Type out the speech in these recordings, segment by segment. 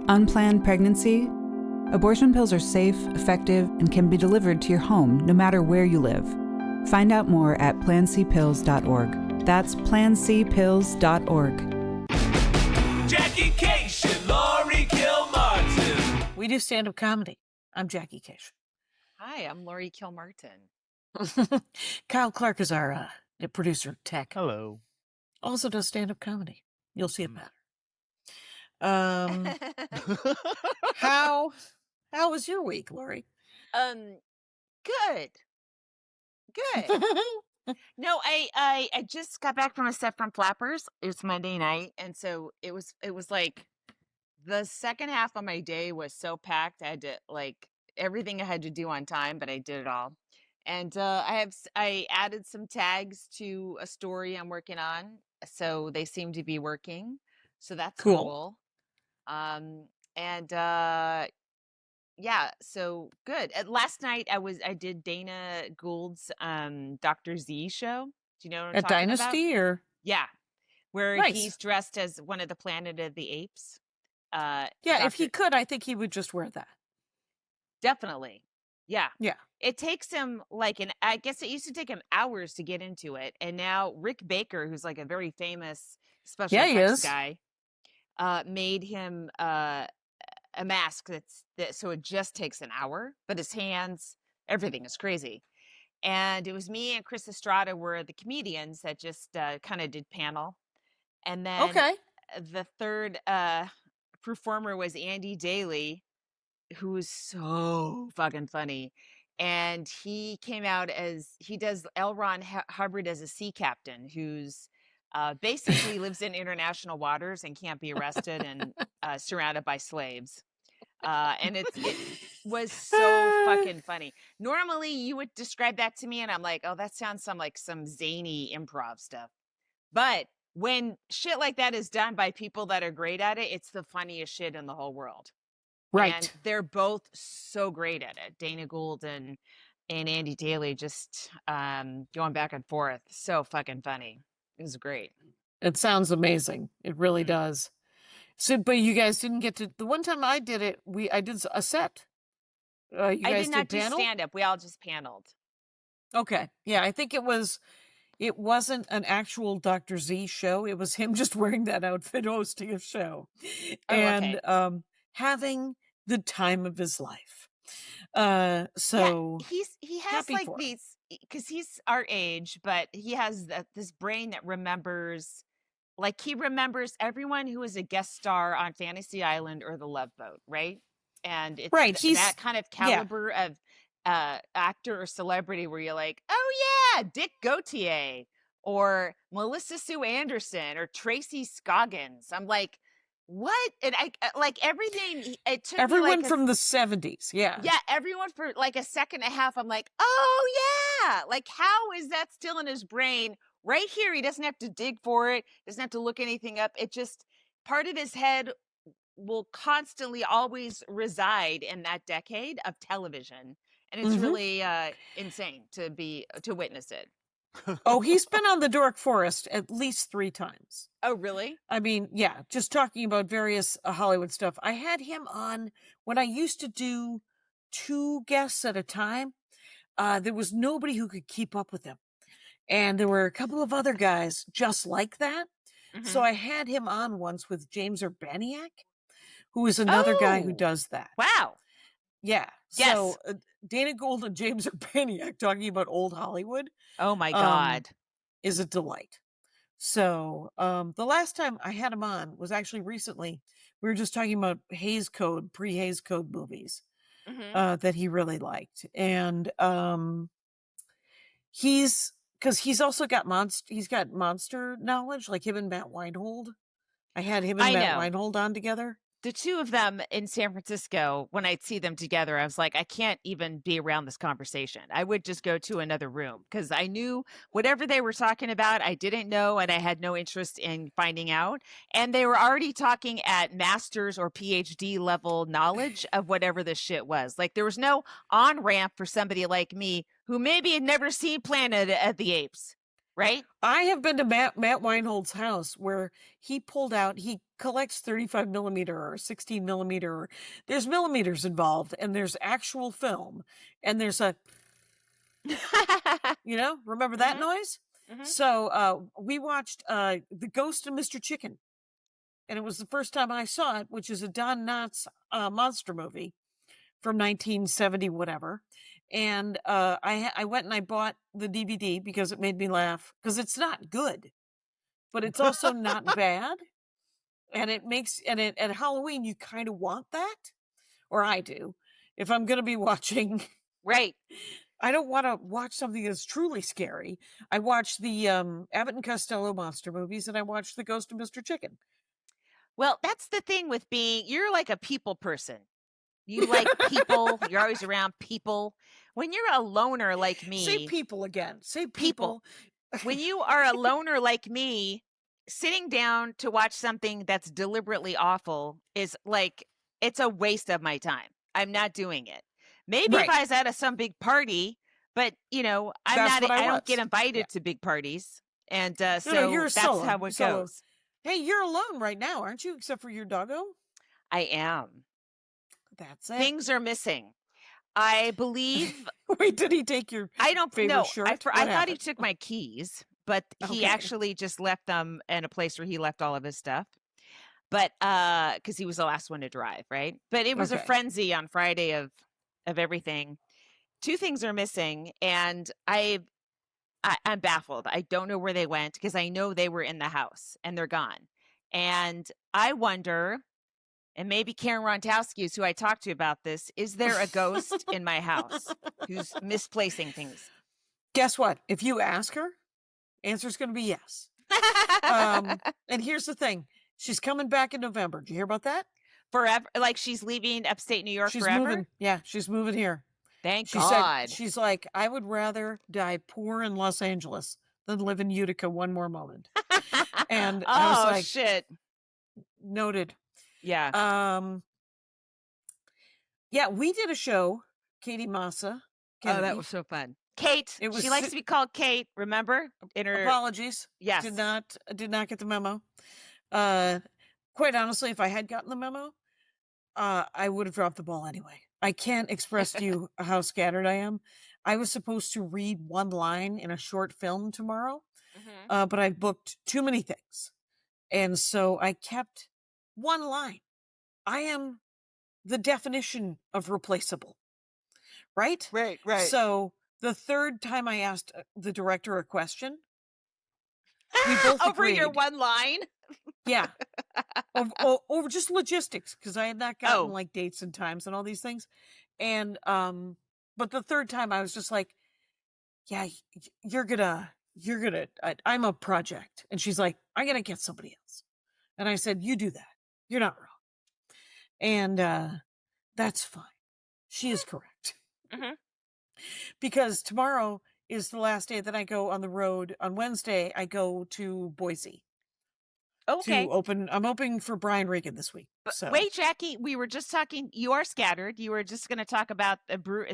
Unplanned pregnancy? Abortion pills are safe, effective, and can be delivered to your home no matter where you live. Find out more at plancpills.org. That's plancpills.org. Jackie Kashian, Laurie Kilmartin. We do stand-up comedy. I'm Jackie Kashian. Hi, I'm Laurie Kilmartin. Kyle Clark is our producer tech. Hello. Also does stand-up comedy. You'll see it better. How was your week, Laurie? Good. No, I just got back from a set from Flappers. It was Monday night, and so it was like the second half of my day was so packed. I had to everything I had to do on time, but I did it all. And I added some tags to a story I'm working on, so they seem to be working. So that's cool. Yeah, so good. Last night I did Dana Gould's Dr. Z show. Do you know what I'm At talking Dynasty about? or Yeah, where Nice. he's dressed as one of the Planet of the Apes. if he could, I think he would just wear that. Definitely. Yeah. Yeah. It takes him I guess it used to take him hours to get into it. And now Rick Baker, who's like a very famous special effects guy, made him a mask so it just takes an hour, but his hands, everything is crazy. And it was me and Chris Estrada were the comedians that just kind of did panel. And then the third performer was Andy Daly, who is so fucking funny. And he came out he does L. Ron Hubbard as a sea captain who's basically lives in international waters and can't be arrested and surrounded by slaves. And it was so fucking funny. Normally you would describe that to me and I'm like, oh, that sounds some zany improv stuff. But when shit like that is done by people that are great at it, it's the funniest shit in the whole world. Right. And they're both so great at it. Dana Gould and Andy Daly just going back and forth. So fucking funny. It was great. It sounds amazing. It really does. So, but you guys didn't get to the one time I did it. I did a set. You guys I did not do panel? stand up. We all just paneled. Okay. Yeah, I think it wasn't an actual Dr. Z show. It was him just wearing that outfit hosting a show. And having the time of his life. So yeah, he has these, because he's our age, but he has this brain that remembers, he remembers everyone who was a guest star on Fantasy Island or The Love Boat, right? And it's that kind of caliber of actor or celebrity where you're like, oh yeah, Dick Gautier or Melissa Sue Anderson or Tracy Scoggins. I'm like, what? And I everything. It took everyone me from the 70s. Yeah. Yeah. Everyone for a second and a half. I'm like, oh yeah. How is that still in his brain right here? He doesn't have to dig for it. Doesn't have to look anything up. It just, part of his head will constantly always reside in that decade of television. And it's really insane to witness it. Oh, he's been on the Dork Forest at least 3 times. Oh, really? I mean, yeah, just talking about various Hollywood stuff. I had him on when I used to do 2 guests at a time. There was nobody who could keep up with him. And there were a couple of other guys just like that. Mm-hmm. So I had him on once with James Urbaniak, who is another guy who does that. Wow. Yeah. Yes. So Dana Gould and James Urbaniak talking about old Hollywood. Oh my God. Is a delight. So the last time I had him on was actually recently. We were just talking about Hays Code, pre-Hays Code movies that he really liked. And he's also got monster knowledge, like him and Matt Weinhold. I had him and Matt Weinhold on together. The 2 of them in San Francisco, when I'd see them together, I was like, I can't even be around this conversation. I would just go to another room because I knew whatever they were talking about, I didn't know, and I had no interest in finding out. And they were already talking at master's or PhD level knowledge of whatever this shit was. There was no on-ramp for somebody like me who maybe had never seen Planet of the Apes. right? I have been to Matt Weinhold's house where he collects 35 millimeter or 16 millimeter. There's millimeters involved, and there's actual film, and there's remember that noise? So we watched The Ghost of Mr. Chicken, and it was the first time I saw it, which is a Don Knotts monster movie from 1970 whatever. And I went and I bought the DVD because it made me laugh, because it's not good, but it's also not bad. And it makes at Halloween you kind of want that, or I do, if I'm going to be watching. Right. I don't want to watch something that's truly scary. I watch the Abbott and Costello monster movies, and I watch The Ghost of Mr. Chicken. Well, that's the thing with you're like a people person. You like people. You're always around people. When you're a loner like me. Say people again. Say people. When you are a loner like me, sitting down to watch something that's deliberately awful is like, it's a waste of my time. I'm not doing it. Maybe if I was at some big party, but I don't get invited to big parties. And that's how it goes. Hey, you're alone right now, aren't you? Except for your doggo? I am. That's it. Things are missing. I believe. Wait, did he take your favorite shirt? I thought he took my keys, but he actually just left them in a place where he left all of his stuff. But because he was the last one to drive, right? But it was a frenzy on Friday of everything. Two things are missing, and I'm baffled. I don't know where they went, because I know they were in the house and they're gone. And I wonder, and maybe Karen Rontowski is who I talked to about this, is there a ghost in my house who's misplacing things? Guess what? If you ask her, answer's going to be yes. And here's the thing. She's coming back in November. Did you hear about that? Forever? Like she's leaving upstate New York forever? Moving. Yeah, she's moving here. Thank God. She's like, I would rather die poor in Los Angeles than live in Utica one more moment. And I was like, shit. Noted. Yeah. Yeah, we did a show, Katie Massa. Kennedy. Oh, that was so fun. Kate. She likes to be called Kate, remember? Apologies. Yes. Did not get the memo. Quite honestly, if I had gotten the memo, I would have dropped the ball anyway. I can't express to you how scattered I am. I was supposed to read one line in a short film tomorrow, but I booked too many things. And so I kept one line. I am the definition of replaceable. Right? Right. So the third time I asked the director a question, we both over agreed. your one line? Yeah. Over just logistics, because I had not gotten like dates and times and all these things. And but the third time I was just like, yeah, I'm a project. And she's like, I'm gonna get somebody else. And I said, you do that. You're not wrong. And that's fine. She is correct. Because tomorrow is the last day that I go on the road. On Wednesday, I go to Boise. Okay. I'm opening for Brian Regan this week. So. Wait, Jackie, we were just talking. You are scattered. You were just going to talk about the brewery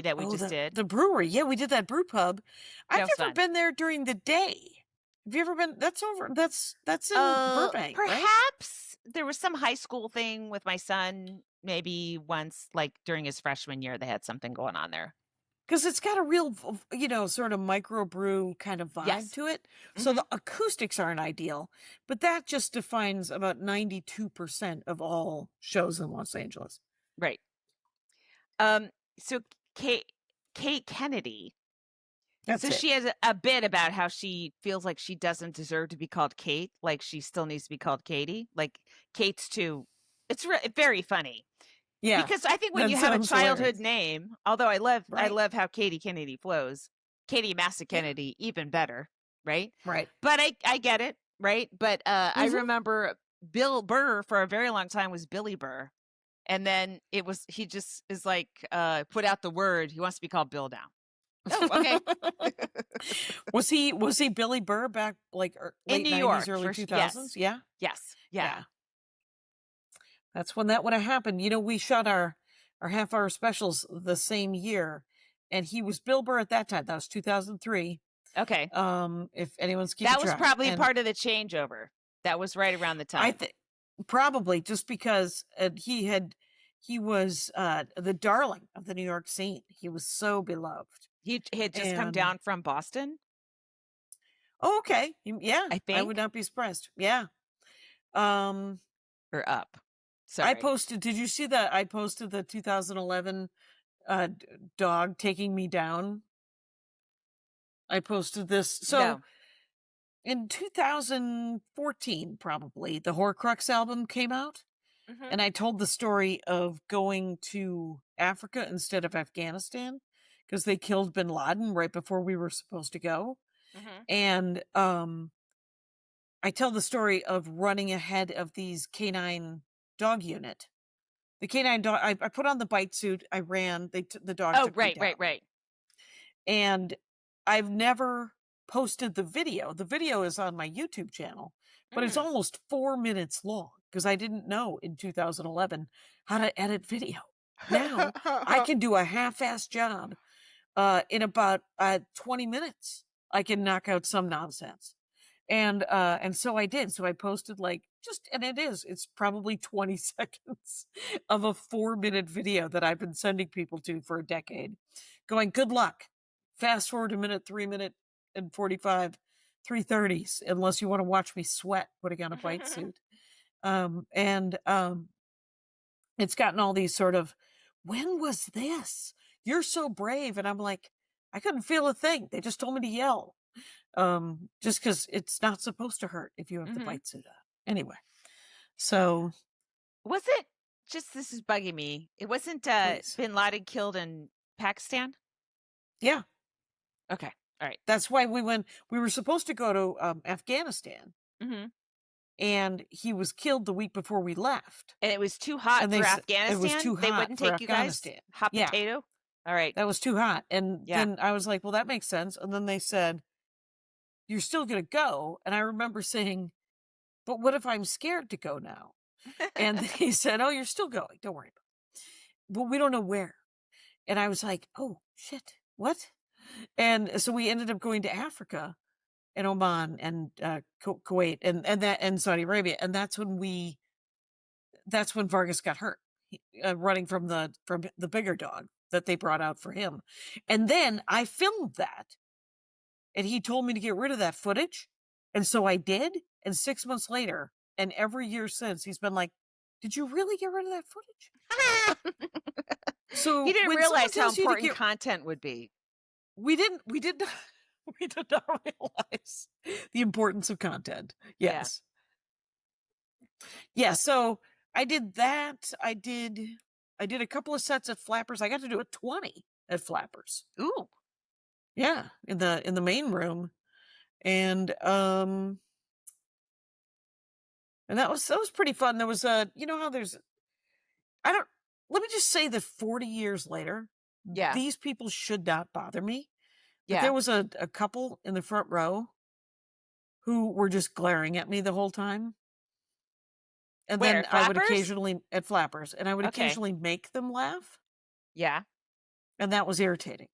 that we just did. The brewery, yeah, we did that brew pub. I've never been there during the day. Have you ever been? That's over. That's in Burbank. Perhaps there was some high school thing with my son. Maybe once, like during his freshman year, they had something going on there. Because it's got a real, sort of microbrew kind of vibe to it. So the acoustics aren't ideal, but that just defines about 92% of all shows in Los Angeles. Right. So Kate Kennedy. She has a bit about how she feels like she doesn't deserve to be called Kate. Like she still needs to be called Katie. Like Kate's too. It's very funny. Yeah, because I think when you have a childhood name, although I love how Katie Kennedy flows, Katie Massa Kennedy even better, right? Right. But I get it, right? But I remember Bill Burr for a very long time was Billy Burr, and then he just is like put out the word he wants to be called Bill now. Oh, okay. Was he Billy Burr back like late in New 90s, York, early 2000s? Yes. Yeah. Yeah. That's when that would have happened. We shot our half-hour specials the same year, and he was Bill Burr at that time. That was 2003. Okay. If anyone's keeping That was track. probably And part of the changeover. That was right around the time. I think probably just because he was the darling of the New York scene. He was so beloved. He had just come And down from Boston. oh, okay. Yeah, I I think. would not be surprised. Yeah. Um, Or up. Sorry. I posted. Did you see that? I posted the 2011 dog taking me down. I posted this. So No. in 2014, probably the Horcrux album came out, Mhm. and I told the story of going to Africa instead of Afghanistan because they killed Bin Laden right before we were supposed to go. Mhm. And I tell the story of running ahead of these canine dog unit. The canine dog. I put on the bite suit. I ran. The dog. Oh, took me down. right. And I've never posted the video. The video is on my YouTube channel, but it's almost 4 minutes long because I didn't know in 2011 how to edit video. Now I can do a half-assed job in about 20 minutes. I can knock out some nonsense. And so I did. So I posted it's probably 20 seconds of a 4-minute video that I've been sending people to for a decade going, good luck. Fast forward a minute, 3 minute and 45, 3:30s, unless you want to watch me sweat putting on a bite suit. It's gotten all these sort of, when was this? You're so brave. And I'm like, I couldn't feel a thing. They just told me to yell. Just because it's not supposed to hurt if you have the bite suit on. Anyway, so was it just, this is bugging me. It wasn't Bin Laden killed in Pakistan? Yeah. Okay. All right. That's why we were supposed to go to Afghanistan. Mm-hmm. And he was killed the week before we left. And it was too hot for Afghanistan? It was too hot. They wouldn't take you guys? Hot potato? All right. That was too hot. And then I was like, well, that makes sense. And then they said, you're still going to go. And I remember saying, but what if I'm scared to go now? And he said, oh, you're still going. Don't worry about it. But we don't know where. And I was like, oh, shit. What? And so we ended up going to Africa and Oman and Kuwait and Saudi Arabia. And that's when Vargas got hurt, running from the bigger dog that they brought out for him. And then I filmed that. And he told me to get rid of that footage. And so I did. And 6 months later, and every year since, he's been like, did you really get rid of that footage? So you didn't realize how important content would be. We did not realize the importance of content. Yes. Yeah. So I did that. I did a couple of sets at Flappers. I got to do a 20 at Flappers. Ooh. Yeah, in the main room. And that was pretty fun. There was let me just say that 40 years later, these people should not bother me. But there was a couple in the front row who were just glaring at me the whole time. And Where, then Flappers? I would occasionally at Flappers, and I would occasionally make them laugh. Yeah. And that was irritating.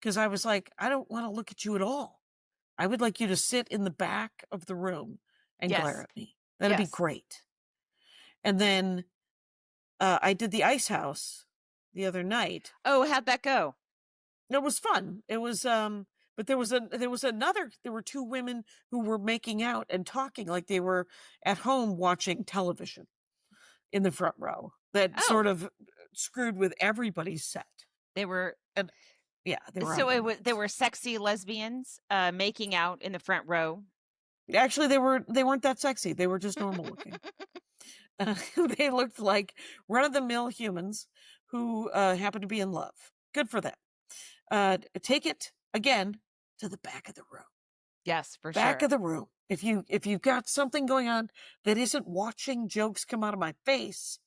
Because I was like, I don't want to look at you at all. I would like you to sit in the back of the room and glare at me. That'd be great. And then I did the Ice House the other night. Oh, how'd that go? It was fun. It was but there were two women who were making out and talking like they were at home watching television in the front row. That sort of screwed with everybody's set. They were they were. So they were sexy lesbians making out in the front row. Actually, they weren't that sexy. They were just normal looking. They looked like run-of-the-mill humans who happened to be in love. Good for them. Take it again to the back of the room. Yes, for back of the room. If you've got something going on that isn't watching jokes come out of my face,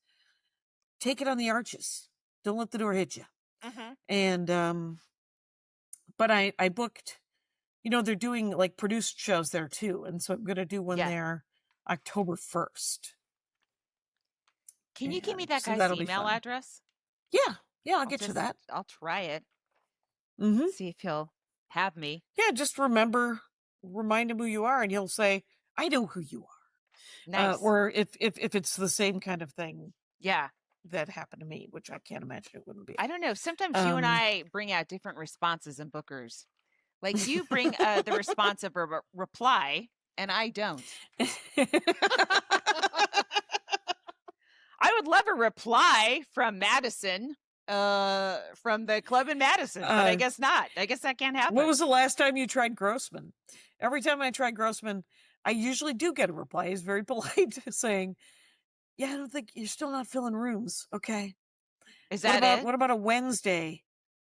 take it on the arches. Don't let the door hit you. Mm-hmm. And but I booked. They're doing like produced shows there too, and so I'm going to do one there October 1st. Can you give me that guy's email address? Yeah, I'll get you that. I'll try it. Mm-hmm. See if he'll Have me. Yeah, just remind him who you are, and he'll say, "I know who you are." Nice. Or if it's the same kind of thing, yeah, that happened to me, which I can't imagine it wouldn't be. I don't know. Sometimes you and I bring out different responses in bookers. Like you bring the response of a reply, and I don't. I would love a reply from Madison, from the club in Madison, but I guess not. I guess that can't happen. When was the last time you tried Grossman? Every time I try Grossman, I usually do get a reply. He's very polite, saying, "Yeah, I don't think you're still not filling rooms. Okay, Is that it? What about a Wednesday?"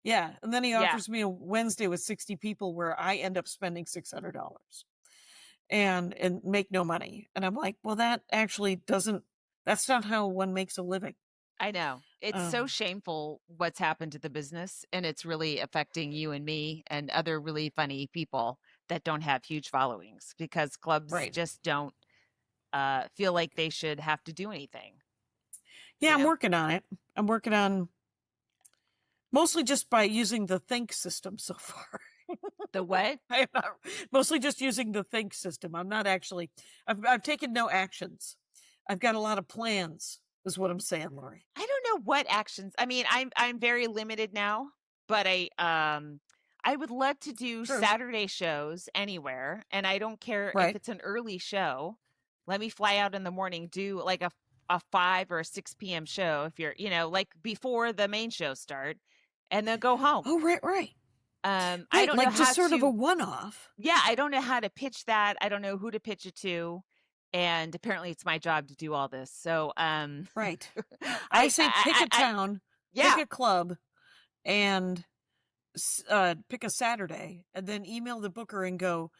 Yeah, and then he offers me a Wednesday with 60 people where I end up spending $600 and make no money. And I'm like, well, that actually doesn't. That's not how one makes a living. I know. It's so shameful what's happened to the business, and it's really affecting you and me and other really funny people that don't have huge followings because clubs just don't feel like they should have to do anything. Yeah, I'm working on it. I'm working on mostly just by using the think system so far. The what? I'm not, mostly just using the think system. I'm not actually, I've taken no actions. I've got a lot of plans, is what I'm saying, Laurie. I don't know what actions. I mean, I'm very limited now, but I would love to do Saturday shows anywhere, and I don't care if it's an early show. Let me fly out in the morning, do like a 5 or a 6 p.m. show if you're, like before the main show start, and then go home. Oh, right. I don't like know just how sort to, of a one-off. Yeah, I don't know how to pitch that. I don't know who to pitch it to. And apparently it's my job to do all this. So, right. I say pick a town, pick a club, and pick a Saturday, and then email the booker and go,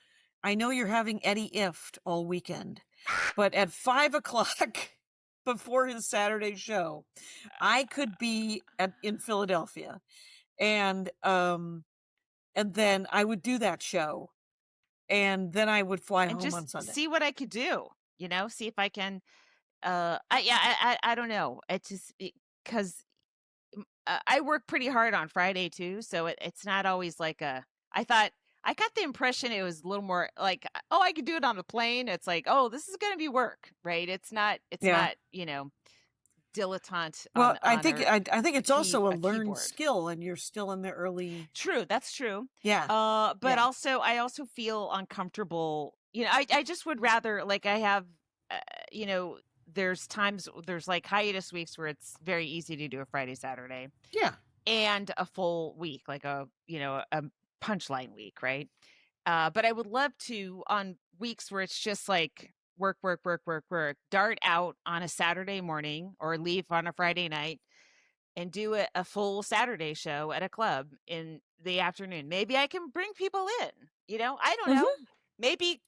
I know you're having Eddie Ift all weekend, but at 5:00 before his Saturday show, I could be in Philadelphia, and then I would do that show, and then I would fly home just on Sunday. See what I could do, see if I can. I don't know. It's just because I work pretty hard on Friday too, so it's not always like I got the impression it was a little more like, oh, I could do it on the plane. It's like, oh, this is going to be work, right? It's not, dilettante. Well, I think it's also a learned keyboard skill, and you're still in the early. True, that's true. Yeah. But also, I also feel uncomfortable. I just would rather, like, I have, there's like hiatus weeks where it's very easy to do a Friday, Saturday. Yeah. And a full week, like a punchline week, right? But I would love to, on weeks where it's just like work, dart out on a Saturday morning or leave on a Friday night and do a full Saturday show at a club in the afternoon. Maybe I can bring people in, I don't know. Maybe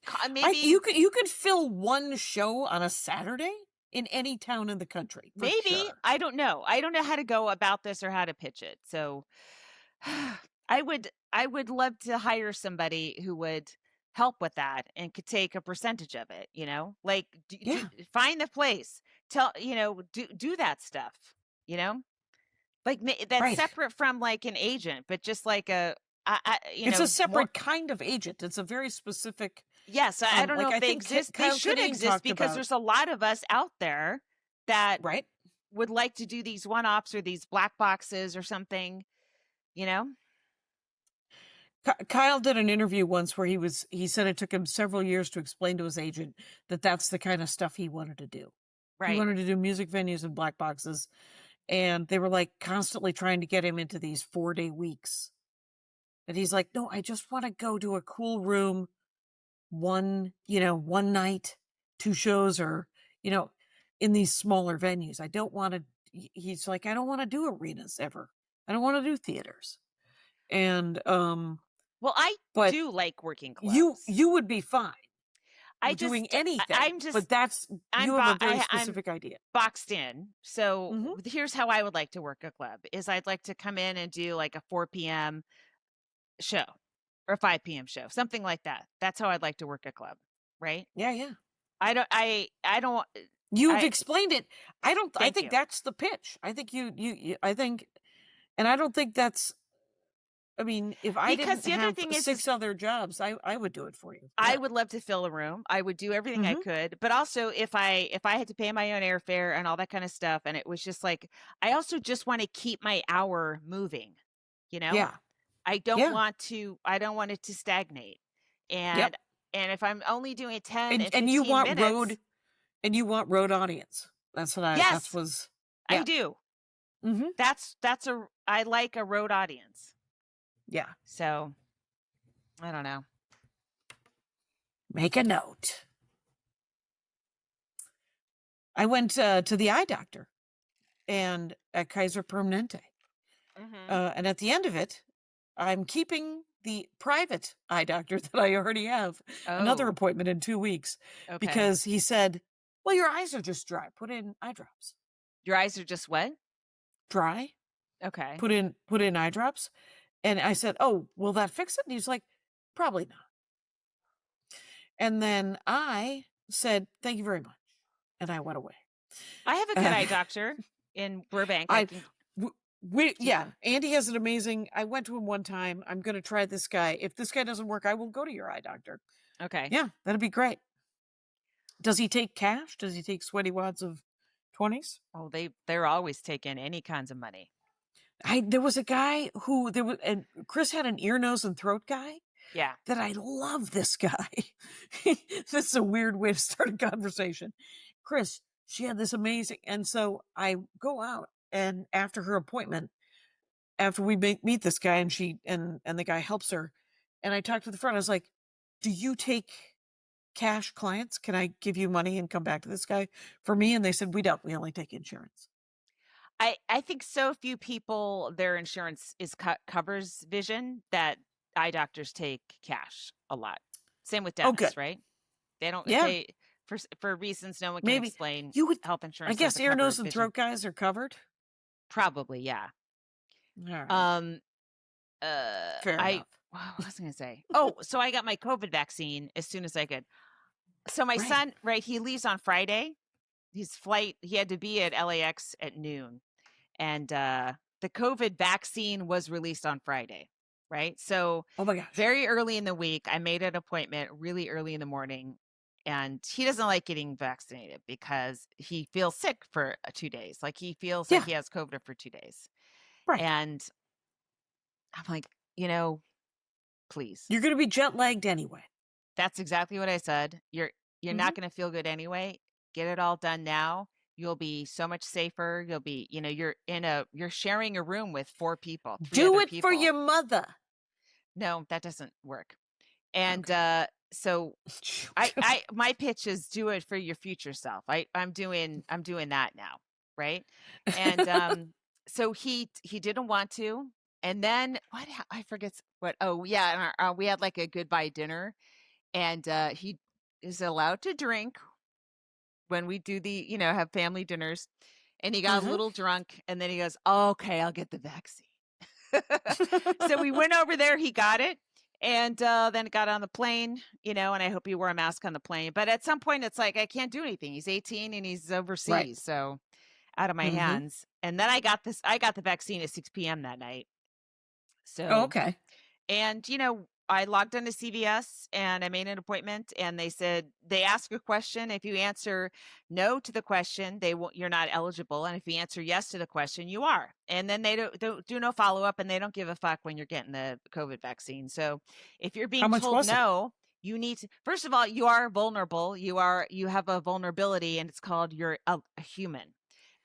you could fill one show on a Saturday in any town in the country. Maybe. Sure. I don't know. I don't know how to go about this or how to pitch it. So I would love to hire somebody who would help with that and could take a percentage of it, like find the place, do that stuff, like that's separate from like an agent, but just like it's a separate kind of agent. It's a very specific. Yes. I don't know if they exist. They should exist because there's a lot of us out there that would like to do these one-offs or these black boxes or something, Kyle did an interview once where he said it took him several years to explain to his agent that that's the kind of stuff he wanted to do. Right. He wanted to do music venues and black boxes. And they were like constantly trying to get him into these 4-day weeks. And he's like, no, I just want to go to a cool room, one night, 2 shows, or, in these smaller venues. I don't want to, he's like, I don't want to do arenas ever. I don't want to do theaters. And, well, I do like working clubs. You would be fine. Doing anything. But you have a very specific idea. Boxed in. So here's how I would like to work a club is I'd like to come in and do like a 4 p.m. show or a 5 p.m. show, something like that. That's how I'd like to work a club. Right. Yeah. I don't. You've explained it. I think that's the pitch. I think I think, and I don't think that's I mean, if I Because didn't the other have thing is 6 other jobs, I would do it for you. I Yeah. would love to fill a room. I would do everything I Mhm. could, but also if I had to pay my own airfare and all that kind of stuff, and it was just like, I also just want to keep my hour moving, you know? Yeah. I don't Yeah. want it to stagnate. Yep. And if I'm only doing 10 and And you 15 want minutes, road audience. That's what yes, I yeah. do. Mhm. I like a road audience. Yeah. So I don't know. Make a note. I went to the eye doctor and at Kaiser Permanente. And at the end of it, I'm keeping the private eye doctor that I already have another Oh, appointment in 2 weeks okay. because he said, well, your eyes are just dry. Put in eye drops. Your eyes are just what? Dry. Okay. Put in eye drops. And I said, oh, will that fix it? And he's like, probably not. And then I said, thank you very much. And I went away. I have a good eye doctor in Burbank. I I can yeah, Andy has an amazing. I went to him one time. I'm going to try this guy. If this guy doesn't work, I will go to your eye doctor. Okay. Yeah, that'd be great. Does he take cash? Does he take sweaty wads of 20s? Oh, they're always taking any kinds of money. There was a guy who and Chris had an ear, nose, and throat guy. Yeah. That I love this guy. This is a weird way to start a conversation. Chris, she had this amazing, and so I go out, and after her appointment, after we meet this guy, and she and the guy helps her, and I talked to the front. I was like, "Do you take cash clients? Can I give you money and come back to this guy for me?" And they said, "We don't. We only take insurance." I think so few people, their insurance covers vision, that eye doctors take cash a lot. Same with Oh, good. dentists, right? They don't. Yeah. They for reasons no one can Maybe explain. you would. Health I insurance guess doesn't ear, cover nose, and vision. throat guys are covered. Probably, yeah. All right. Fair enough. What was I going to say? Oh, so I got my COVID vaccine as soon as I could. So my Right. son, right, he leaves on Friday. His flight, he had to be at LAX at noon. And the COVID vaccine was released on Friday, right? So Oh my gosh. very early in the week, I made an appointment really early in the morning. And he doesn't like getting vaccinated because he feels sick for 2 days. Like he feels like he has COVID for 2 days. Right. And I'm like, please. You're going to be jet lagged anyway. That's exactly what I said. You're not going to feel good anyway. Get it all done now. You'll be so much safer. You'll be, you're sharing a room with 4 people. Do it for your mother. No, that doesn't work. And okay. So my pitch is do it for your future self. I'm doing that now, right? And so he didn't want to. And then I forget what. Oh yeah, and we had like a goodbye dinner, and he is allowed to drink when we do the have family dinners, and he got a little drunk, and then he goes, oh, "Okay, I'll get the vaccine." So we went over there. He got it. And then got on the plane, and I hope he wore a mask on the plane. But at some point, it's like, I can't do anything. He's 18 and he's overseas, right. So out of my hands. And then I got the vaccine at 6 p.m. that night. So, okay. And, I logged into CVS and I made an appointment, and they said, they ask a question. If you answer no to the question, you're not eligible. And if you answer yes to the question, you are. And then they don't do no follow-up, and they don't give a fuck when you're getting the COVID vaccine. So if you're being told no, you need to, first of all, you are vulnerable. You have a vulnerability, and it's called you're a human.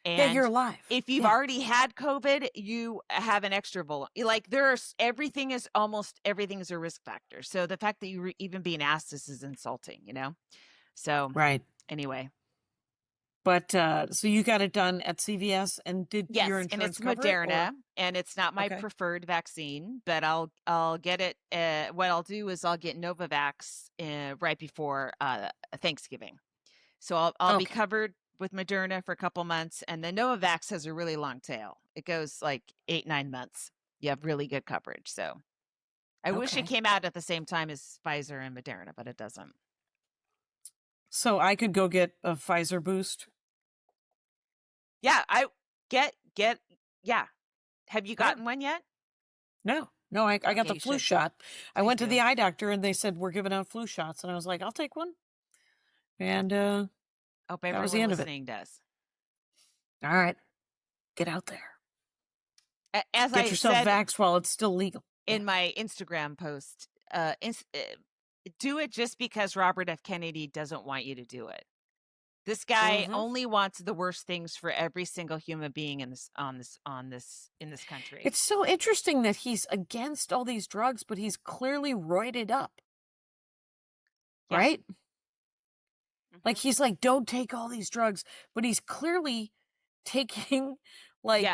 And you're alive. If you've already had COVID, you have an extra like almost everything is a risk factor. So the fact that you were even being asked this is insulting, So right. Anyway. But so you got it done at CVS, and did your insurance and it's cover Moderna, it, and it's not my preferred vaccine, but I'll get it. What I'll do is I'll get Novavax right before Thanksgiving, so I'll be covered with Moderna for a couple months, and then Novavax has a really long tail. It goes like 8-9 months. You have really good coverage. So I wish it came out at the same time as Pfizer and Moderna, but it doesn't. So I could go get a Pfizer boost. Yeah, I get. Yeah. Have you gotten one yet? No. No, I got Okay, the you flu should. shot. I Please went to do. the eye doctor and they said, we're giving out flu shots. And I was like, I'll take one. And Hope that was the everyone end of it. listening does. All right. Get out there. As Get I yourself said vaxxed while it's still legal. in my Instagram post, do it just because Robert F. Kennedy doesn't want you to do it. This guy only wants the worst things for every single human being in this country. It's so interesting that he's against all these drugs, but he's clearly roided up. Yeah. Right? Like he's like, don't take all these drugs, but he's clearly taking like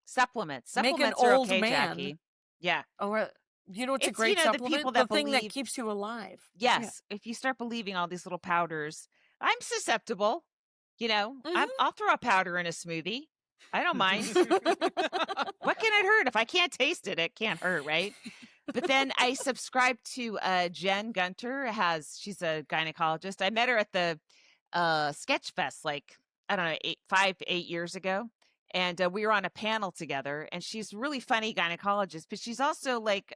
supplements. Make an Supplements are old okay, man. Jackie. Yeah. Oh, you know, it's a It's, great the supplement. people The that thing that believe, keeps you alive. yes, if you start believing all these little powders, I'm susceptible. I'll throw a powder in a smoothie. I don't mind. What can it hurt? If I can't taste it, it can't hurt, right? But then I subscribe to Jen Gunter. She's a gynecologist. I met her at the Sketch Fest, like, I don't know, 5 to 8 years ago. And we were on a panel together, and she's a really funny gynecologist, but she's also like,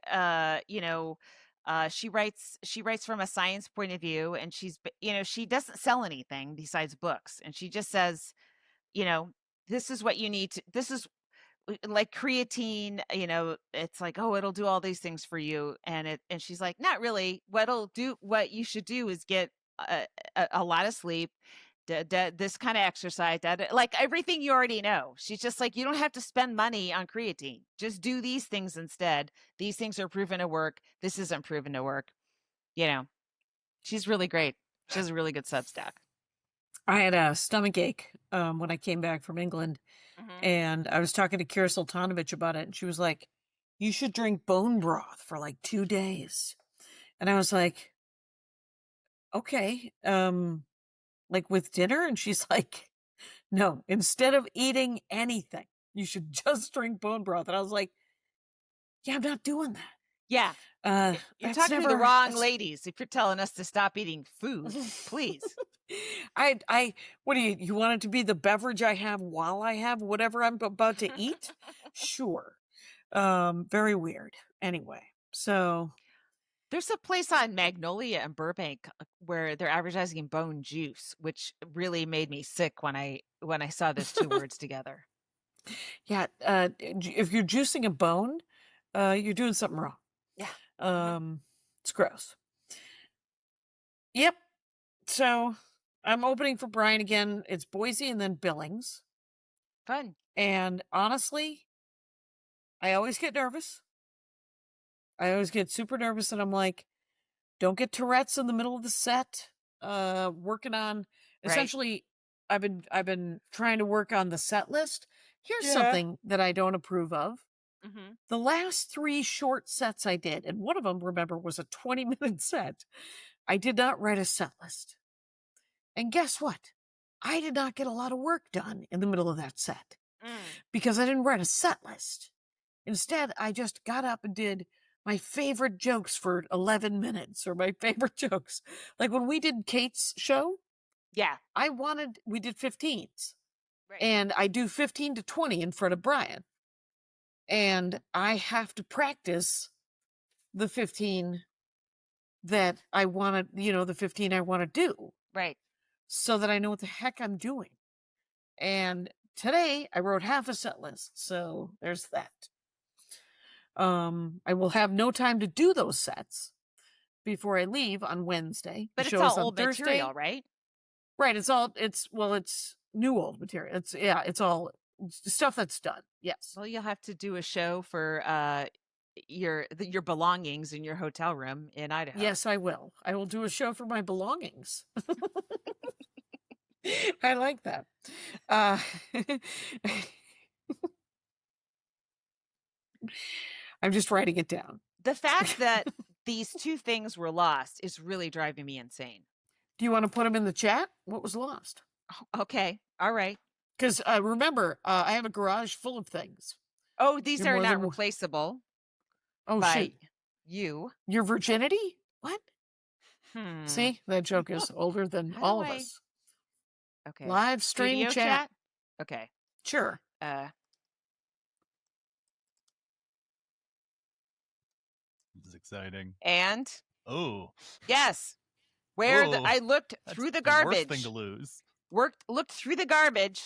she writes from a science point of view, and she doesn't sell anything besides books. And she just says, this is what you need to, this is like creatine, it's like, oh, it'll do all these things for you. And she's like, not really. What you should do is get a lot of sleep, this kind of exercise, like everything you already know. She's just like, you don't have to spend money on creatine. Just do these things instead. These things are proven to work. This isn't proven to work. She's really great. She has a really good Substack. I had a stomach ache when I came back from England, and I was talking to Kira Sultanovich about it, and she was like, you should drink bone broth for like 2 days. And I was like, okay, like with dinner? And she's like, no, instead of eating anything, you should just drink bone broth. And I was like, yeah, I'm not doing that. Yeah. You're talking to the wrong ladies if you're telling us to stop eating food, please. What do you want it to be the beverage I have while I have whatever I'm about to eat? Sure. Very weird. Anyway, so there's a place on Magnolia in Burbank where they're advertising bone juice, which really made me sick when I saw those two words together. Yeah. If you're juicing a bone, you're doing something wrong. Yeah. It's gross. Yep. So I'm opening for Brian again. It's Boise and then Billings. Fun. And honestly, I always get nervous. I always get super nervous, and I'm like, don't get Tourette's in the middle of the set. Working on essentially, I've been trying to work on the set list. Here's something that I don't approve of. The last 3 short sets I did, and one of them, remember, was a 20-minute set. I did not write a set list. And guess what? I did not get a lot of work done in the middle of that set because I didn't write a set list. Instead, I just got up and did my favorite jokes for 11 minutes or my favorite jokes. Like when we did Kate's show. Yeah. We did 15s. Right. And I do 15 to 20 in front of Brian. And I have to practice the 15 that I want to, the 15 I want to do. Right. So that I know what the heck I'm doing. And today I wrote half a set list. So there's that. I will have no time to do those sets before I leave on Wednesday. But it's all old material, right? Right. It's new old material. It's all stuff that's done. Yes. Well, you'll have to do a show for your belongings in your hotel room in Idaho. Yes, I will. I will do a show for my belongings. I like that. I'm just writing it down. The fact that these 2 things were lost is really driving me insane. Do you want to put them in the chat? What was lost? Okay. All right. Because remember, I have a garage full of things. Oh, these are not replaceable. Oh, by you. Your virginity? What? See, that joke is older than all of us. Okay. Live stream chat. Okay. Sure. exciting. And oh, yes, where I looked through the garbage. Worst thing to lose. Looked through the garbage.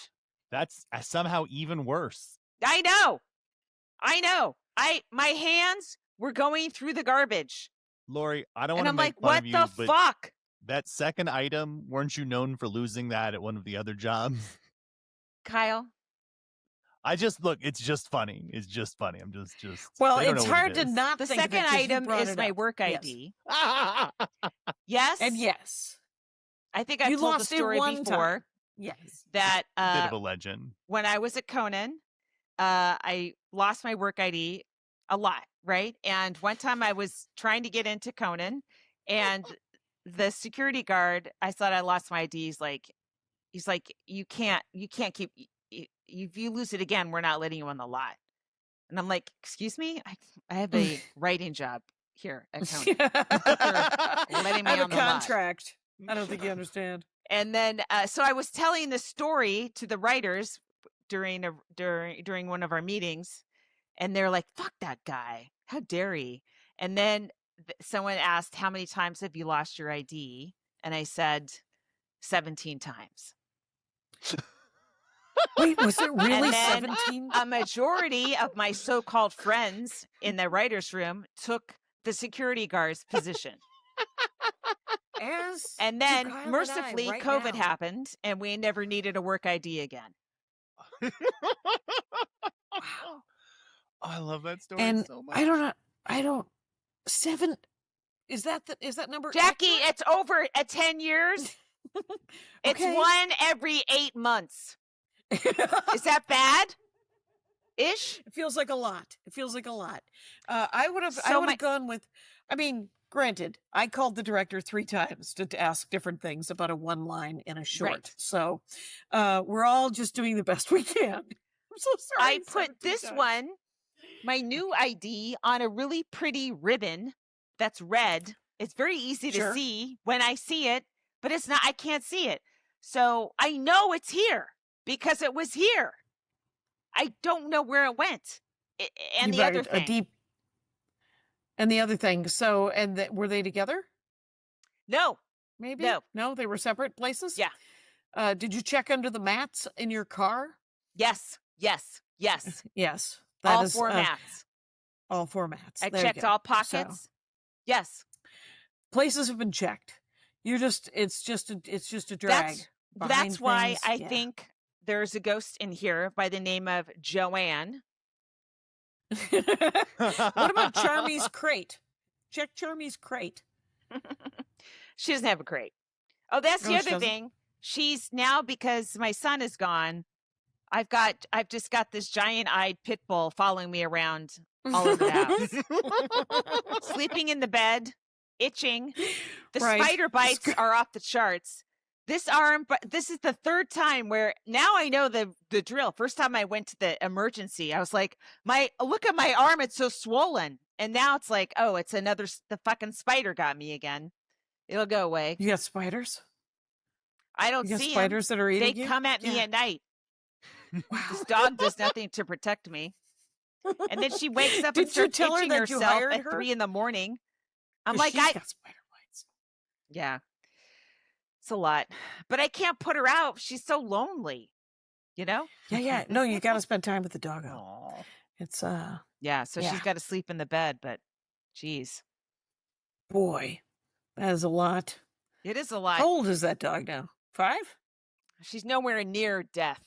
That's somehow even worse. I know. My hands were going through the garbage. Laurie, I don't want to like, make fun what of you, the but fuck? that second item, weren't you known for losing that at one of the other jobs? Kyle? It's just funny. It's just funny. I'm just. Well, it's hard to not the think of it second 'cause you item brought is it my up. work Yes. ID. Yes. And yes. I think I've You told the lost it story one before. time. Yes. That bit of a legend. When I was at Conan, I lost my work ID a lot, right? And one time I was trying to get into Conan, and the security guard, I thought I lost my ID. He's like, you can't keep. If you lose it again, we're not letting you on the lot. And I'm like, excuse me, I have a writing job here at Conan. Letting me I have on a the contract. I don't think you understand. And then, so I was telling the story to the writers during one of our meetings, and they're like, "Fuck that guy! How dare he?" And then someone asked, "How many times have you lost your ID?" And I said, 17 times. Wait, was it really 17? A majority of my so-called friends in the writer's room took the security guard's position. And then, mercifully, COVID happened, and we never needed a work ID again. Wow. Oh, I love that story so much. I don't. 7. Is that number? Jackie, it's over at 10 years. It's one every 8 months. Is that bad? Ish? It feels like a lot. I would have gone with, I mean, granted, I called the director 3 times to ask different things about a one line in a short. Right. So we're all just doing the best we can. I'm so sorry. I put this one, my new ID, on a really pretty ribbon that's red. It's very easy to see when I see it, but it's not, I can't see it. So I know it's here because it was here. I don't know where it went. And the other thing. And the other thing. So, were they together? No. Maybe? No, they were separate places? Yeah. Did you check under the mats in your car? Yes. Yes. All 4 mats. All 4 mats. I checked all pockets. So, yes. Places have been checked. It's just a drag. That's why I think there's a ghost in here by the name of Joanne. What about Charmy's crate? Check Charmy's crate. She doesn't have a crate. Oh, that's the other thing. She's now, because my son is gone, I've just got this giant-eyed pit bull following me around all over the house. Sleeping in the bed, itching. The spider bites are off the charts. This arm, but this is the 3rd time where now I know the drill. First time I went to the emergency, I was like, look at my arm, it's so swollen. And now it's like, oh, it's the fucking spider got me again. It'll go away. You got spiders? I don't see spiders that are eating you? They come at me at night. Wow. This dog does nothing to protect me. And then she wakes up and starts itching herself at 3 in the morning. I'm like, got spider bites. Yeah. It's a lot. But I can't put her out. She's so lonely. You know? Yeah. No, you got to spend time with the doggo. It's yeah, so she's got to sleep in the bed, but geez. Boy, that is a lot. It is a lot. How old is that dog now? 5? She's nowhere near death.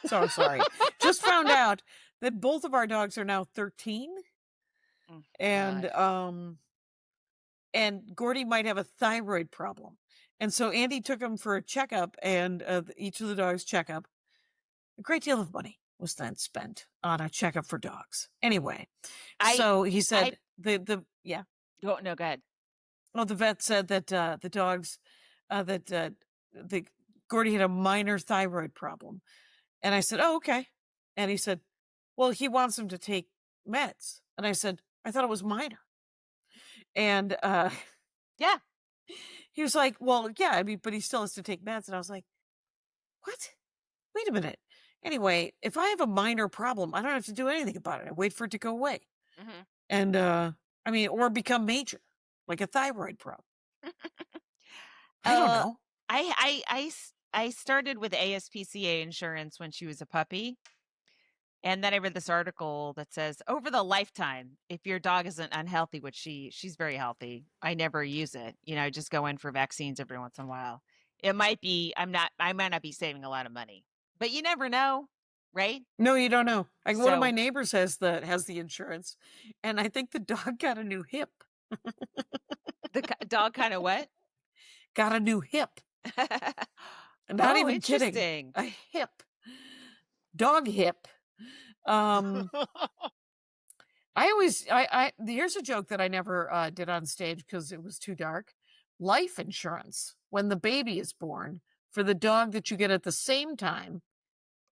So sorry. Just found out that both of our dogs are now 13. And Gordy might have a thyroid problem. And so Andy took him for a checkup, and each of the dogs' checkup. A great deal of money was then spent on a checkup for dogs. Anyway, so he said yeah. Oh, no, go ahead. Well, the vet said that the dogs, Gordy had a minor thyroid problem. And I said, oh, okay. And he said, well, he wants him to take meds. And I said, I thought it was minor. And yeah. He was like, well, yeah, I mean, but he still has to take meds. And I was like, what? Wait a minute. Anyway, if I have a minor problem, I don't have to do anything about it. I wait for it to go away. Mm-hmm. And I mean, or become major, like a thyroid problem. I don't know. I started with ASPCA insurance when she was a puppy. And then I read this article that says over the lifetime, if your dog isn't unhealthy, which she's very healthy, I never use it. I just go in for vaccines every once in a while. It might be, I might not be saving a lot of money, but you never know, right? No, you don't know. Like one of my neighbors has the insurance, and I think the dog got a new hip. The dog kind of what? Got a new hip. Not even kidding. Interesting. A hip. Dog hip. Here's a joke that I never did on stage because it was too dark. Life insurance when the baby is born for the dog that you get at the same time,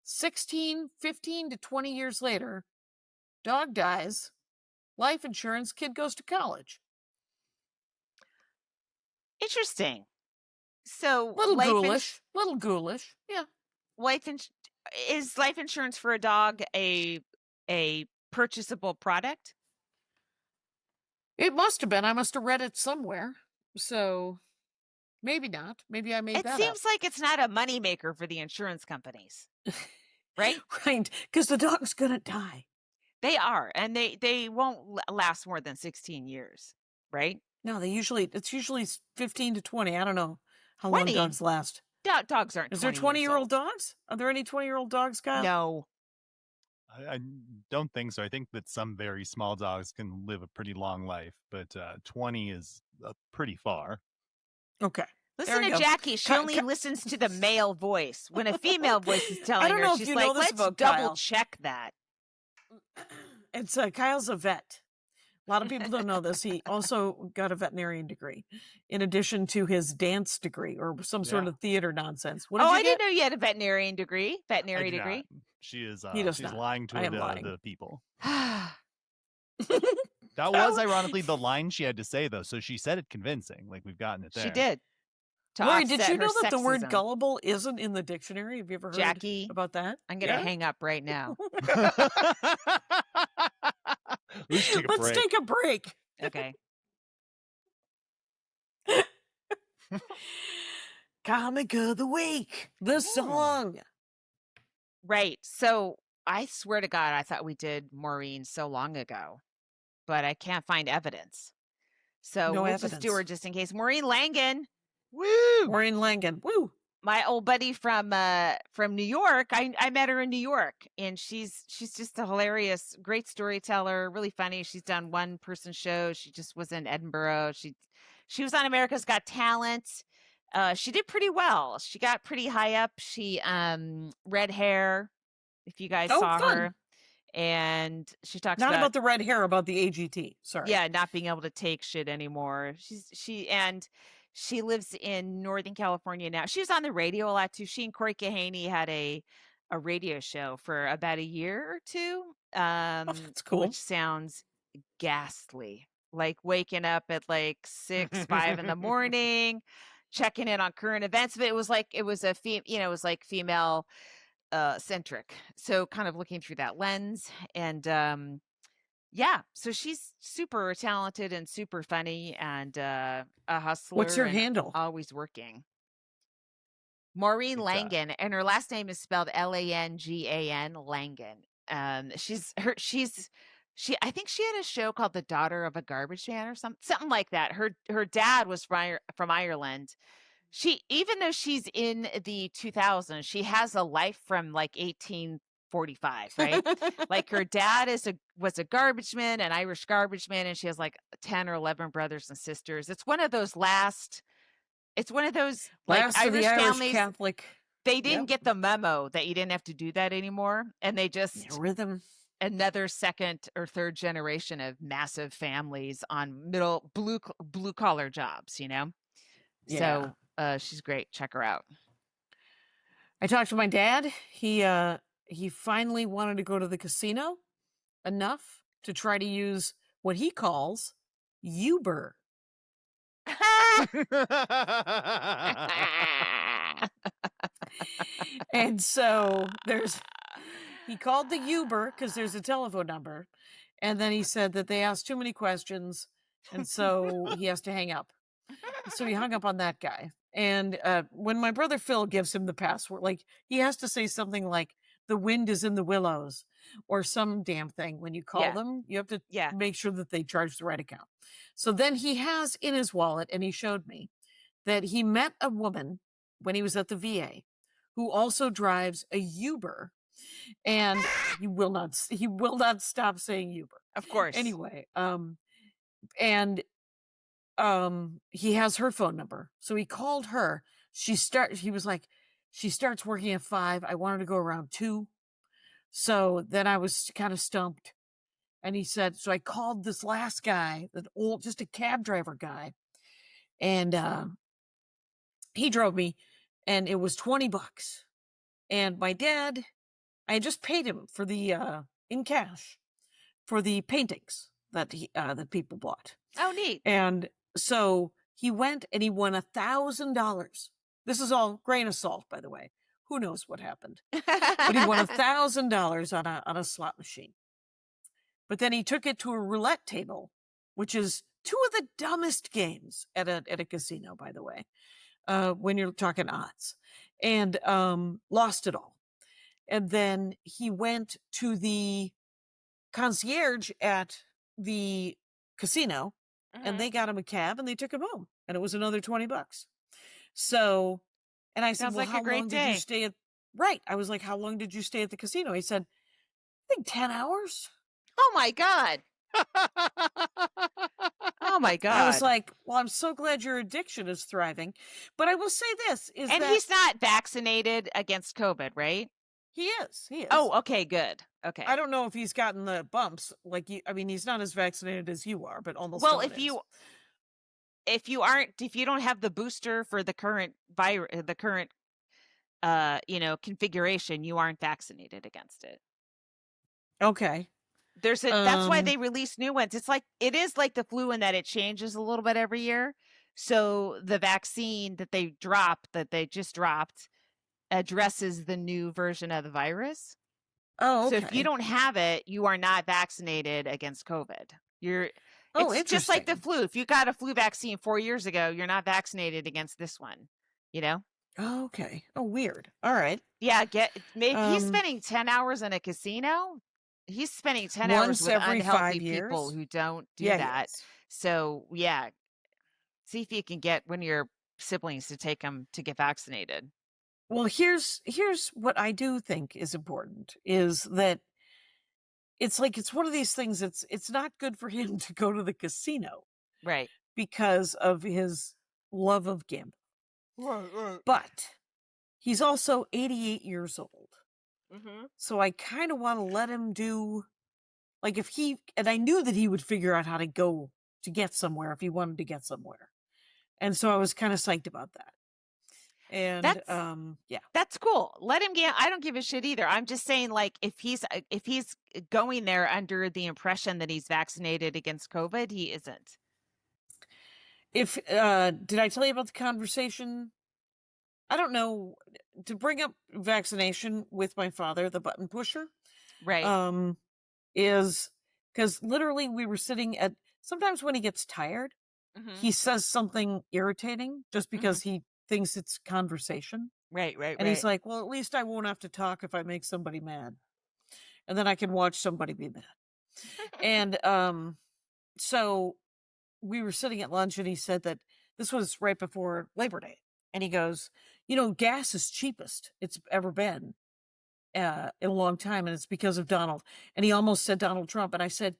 16, 15 to 20 years later, dog dies, life insurance, kid goes to college. Interesting. So little ghoulish. Yeah. Is life insurance for a dog a purchasable product? It must have been. I must have read it somewhere. So maybe not. Maybe I made that up. It seems like it's not a moneymaker for the insurance companies. Right? Right. Because the dog's going to die. They are. And they won't last more than 16 years. Right? No, it's usually 15 to 20. I don't know how long dogs last. Dogs aren't 20 Is there 20-year-old dogs? Are there any 20-year-old dogs, Kyle? No. I don't think so. I think that some very small dogs can live a pretty long life, but 20 is pretty far. Okay. Listen to Jackie. She only listens to the male voice. When a female voice is telling her, she's like, let's double check that. It's Kyle's a vet. A lot of people don't know this. He also got a veterinarian degree in addition to his dance degree or some sort of theater nonsense. What did you get? Didn't know you had a veterinarian degree. Degree. She is she's lying to the people. That was ironically the line she had to say, though. So she said it convincing. Like, we've gotten it there. She did. Laurie, did you know that the word gullible isn't in the dictionary? Have you ever heard about that? I'm going to hang up right now. Let's take a break. Okay. Comic of the week. The song. Right. So I swear to God, I thought we did Maureen so long ago, but I can't find evidence. So we'll just do her just in case. Maureen Langan. Woo! Maureen Langan. Woo! My old buddy from New York. I met her in New York, and she's just a hilarious, great storyteller, really funny. She's done one-person shows. She just was in Edinburgh. She was on America's Got Talent. She did pretty well. She got pretty high up. She red hair, if you guys saw her. And she talks about the red hair, about the AGT. Sorry. Yeah, not being able to take shit anymore. She lives in Northern California now. She was on the radio a lot too. She and Corey Kahaney had a radio show for about a year or two. That's cool. Which sounds ghastly. Like waking up at like 6, 5 in the morning, checking in on current events. But it was female centric. So kind of looking through that lens. And so she's super talented and super funny and a hustler. What's your handle? Always working. Maureen Langan, and her last name is spelled Langan. Langan. I think she had a show called The Daughter of a Garbage Man or something like that. Her dad was from Ireland. Even though she's in the 2000s, she has a life from like 1845, right? Like her dad was a garbage man, an Irish garbage man, and she has like 10 or 11 brothers and sisters. It's one of those like Irish families. Catholic. They didn't get the memo that you didn't have to do that anymore, and they just rhythm. Another second or third generation of massive families on blue collar jobs, Yeah. So she's great. Check her out. I talked to my dad. He finally wanted to go to the casino enough to try to use what he calls Youber. And so he called the Youber because there's a telephone number, And then he said that they asked too many questions, and so he has to hang up. So he hung up on that guy. And when my brother Phil gives him the password, like he has to say something like, "The wind is in the willows," or some damn thing. When you call them, you have to make sure that they charge the right account. So then he has in his wallet, and he showed me that he met a woman when he was at the VA who also drives a Youber, and he will not stop saying Youber. Of course. Anyway, and he has her phone number. So he called her. He was like, she starts working at 5. I wanted to go around 2. So then I was kind of stumped. And he said, so I called this last guy, just a cab driver guy. And he drove me, and it was $20. And my dad, I just paid him for the in cash for the paintings that that people bought. Oh, neat. And so he went and he won $1,000. This is all grain of salt, by the way. Who knows what happened? But he won $1,000 on a slot machine. But then he took it to a roulette table, which is two of the dumbest games at a casino, by the way, when you're talking odds, and lost it all. And then he went to the concierge at the casino, and they got him a cab and they took him home, and it was another $20. So, and I said, Sounds well, like how a great long day. did you stay at, right. I was like, how long did you stay at the casino? He said, I think 10 hours. Oh my God. Oh my God. I was like, well, I'm so glad your addiction is thriving. But I will say this is and that he's not vaccinated against COVID, right? He is. Oh, okay, good. Okay. I don't know if he's gotten the bumps like you. I mean, he's not as vaccinated as you are, but almost. Well, no if you don't have the booster for the current virus, the current configuration, you aren't vaccinated against it. Okay. That's why they release new ones. It is like the flu in that it changes a little bit every year. So the vaccine that they just dropped addresses the new version of the virus. Oh, okay. So if you don't have it, you are not vaccinated against COVID. It's just like the flu. If you got a flu vaccine 4 years ago, you're not vaccinated against this one, Oh, okay. Oh, weird. All right. Yeah, he's spending 10 hours in a casino. He's spending 10 hours with every unhealthy 5 years. people who don't do that. So, yeah, see if you can get one of your siblings to take him to get vaccinated. Well, here's what I do think is important is that it's one of these things. It's not good for him to go to the casino, right? Because of his love of gambling. Right. But he's also 88 years old. Mm-hmm. So I kind of want to let him do, like, and I knew that he would figure out how to go to get somewhere if he wanted to get somewhere. And so I was kind of psyched about that. And that's cool. Let him get. I don't give a shit either. I'm just saying, like, if he's going there under the impression that he's vaccinated against COVID, he isn't. Did I tell you about the conversation? I don't know, to bring up vaccination with my father, the button pusher, right? Is because literally we were sitting at. Sometimes when he gets tired, he says something irritating just because he thinks it's conversation. Right. And he's like, well, at least I won't have to talk if I make somebody mad. And then I can watch somebody be mad. And so we were sitting at lunch and he said that this was right before Labor Day. And he goes, gas is cheapest it's ever been in a long time. And it's because of Donald. And he almost said Donald Trump. And I said,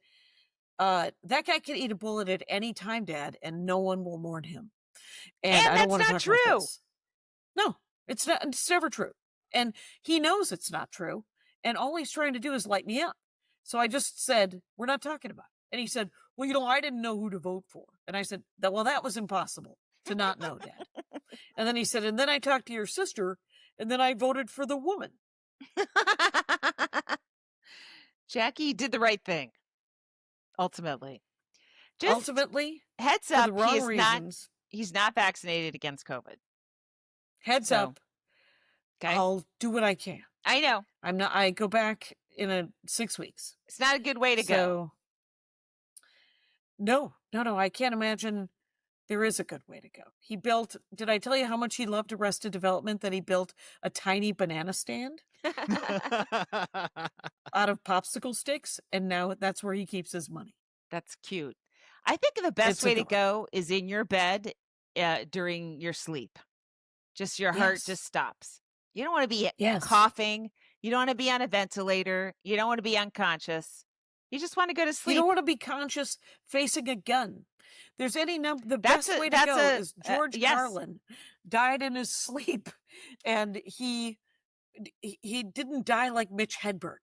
that guy can eat a bullet at any time, Dad, and no one will mourn him. And I don't want to talk true. about this. No, it's not. It's never true. And he knows it's not true. And all he's trying to do is light me up. So I just said, we're not talking about it. And he said, well, I didn't know who to vote for. And I said, well, that was impossible to not know, Dad. And then he said, and then I talked to your sister, and then I voted for the woman. Jackie did the right thing. Ultimately. Ultimately, heads up, for the wrong reasons. He's not vaccinated against COVID. Heads up. Okay. I'll do what I can. I know. I go back in 6 weeks. It's not a good way to go. No. I can't imagine there is a good way to go. He built, did I tell you how much he loved Arrested Development that he built a tiny banana stand out of popsicle sticks? And now that's where he keeps his money. That's cute. I think the best It's way to adorable. go is in your bed during your sleep. Just your heart Yes. just stops. You don't want to be Yes. coughing. You don't want to be on a ventilator. You don't want to be unconscious. You just want to go to You sleep. don't want to be conscious facing a gun. There's any number. The best way to go is George Carlin died in his sleep, and he didn't die like Mitch Hedberg.